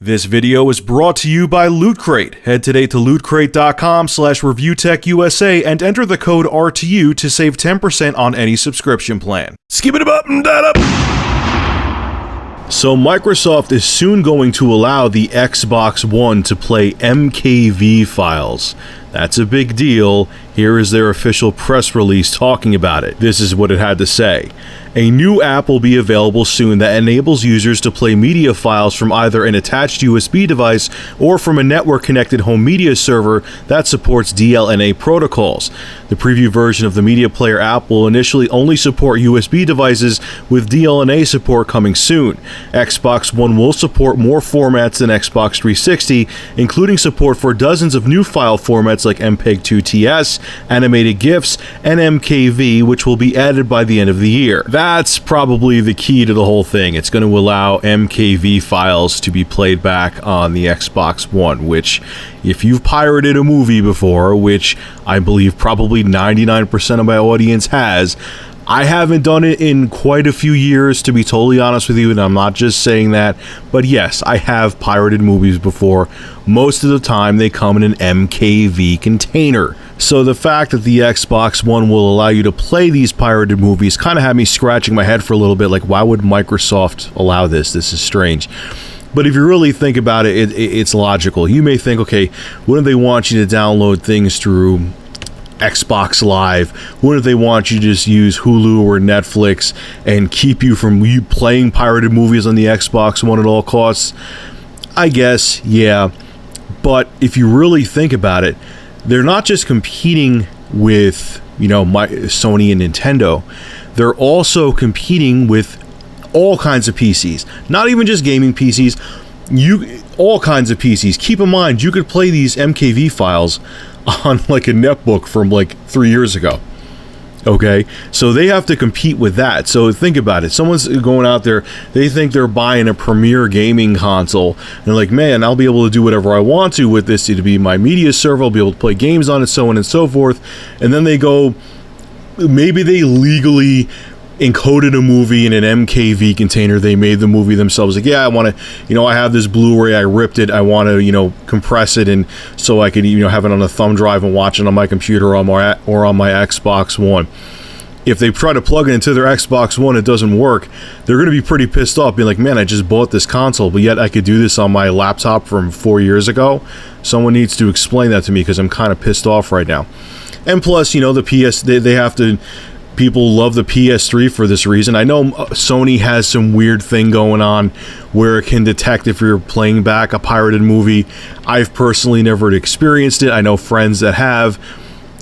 This video is brought to you by Loot Crate. Head today to lootcrate.com/reviewtechusa and enter the code RTU to save 10% on any subscription plan. Skip it up and that up. So Microsoft is soon going to allow the Xbox One to play MKV files. That's a big deal. Here is their official press release talking about it. This is what it had to say. A new app will be available soon that enables users to play media files from either an attached USB device or from a network-connected home media server that supports DLNA protocols. The preview version of the Media Player app will initially only support USB devices, with DLNA support coming soon. Xbox One will support more formats than Xbox 360, including support for dozens of new file formats like MPEG-2 TS, animated GIFs, and MKV, which will be added by the end of the year. That's probably the key to the whole thing. It's going to allow MKV files to be played back on the Xbox One, which, if you've pirated a movie before, which I believe probably 99% of my audience has, I haven't done it in quite a few years, to be totally honest with you, and I'm not just saying that, but yes, I have pirated movies before. Most of the time, they come in an MKV container. So the fact that the Xbox One will allow you to play these pirated movies kind of had me scratching my head for a little bit, like, why would Microsoft allow this? This is strange. But if you really think about it, it's logical. You may think, okay, wouldn't they want you to download things through Xbox Live? Wouldn't they want you to just use Hulu or Netflix and keep you from playing pirated movies on the Xbox One at all costs? I guess, yeah. But if you really think about it, they're not just competing with, Sony and Nintendo. They're also competing with all kinds of PCs. Not even just gaming PCs. All kinds of PCs. Keep in mind, you could play these MKV files on like a netbook from like 3 years ago. Okay, so they have to compete with that. So think about it. Someone's going out there, they think they're buying a premier gaming console, and they're like, man, I'll be able to do whatever I want to with this. It'll be my media server, I'll be able to play games on it, so on and so forth. And then they go, maybe they legally encoded a movie in an MKV container. They made the movie themselves. Like, yeah, I want to, I have this Blu-ray, I ripped it, I want to, compress it, and so I could, have it on a thumb drive and watch it on my computer or on my Xbox One. If they try to plug it into their Xbox One, it doesn't work, they're going to be pretty pissed off, being like, man, I just bought this console, but yet I could do this on my laptop from 4 years ago. Someone needs to explain that to me, because I'm kind of pissed off right now. And plus, the PS, they have to... People love the PS3 for this reason. I know Sony has some weird thing going on where it can detect if you're playing back a pirated movie. I've personally never experienced it. I know friends that have.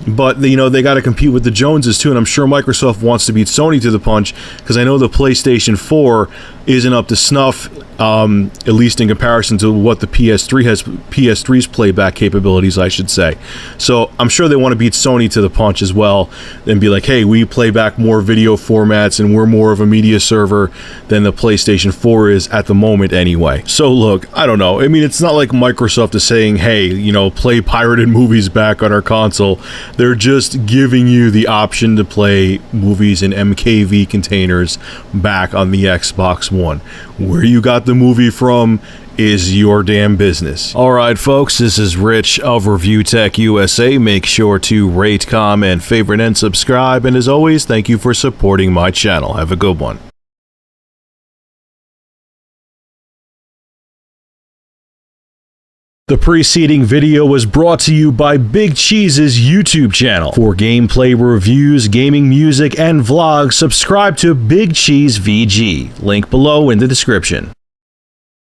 But, they got to compete with the Joneses, too, and I'm sure Microsoft wants to beat Sony to the punch, because I know the PlayStation 4 isn't up to snuff, at least in comparison to what the PS3 has, PS3's playback capabilities, I should say. So I'm sure they want to beat Sony to the punch as well, and be like, hey, we play back more video formats, and we're more of a media server than the PlayStation 4 is at the moment anyway. So look, I don't know. I mean, it's not like Microsoft is saying, hey, play pirated movies back on our console. They're just giving you the option to play movies in MKV containers back on the Xbox One. Where you got the movie from is your damn business. Alright folks, this is Rich of Review Tech USA. Make sure to rate, comment, favorite, and subscribe. And as always, thank you for supporting my channel. Have a good one. The preceding video was brought to you by Big Cheese's YouTube channel. For gameplay reviews, gaming music, and vlogs, subscribe to Big Cheese VG. Link below in the description.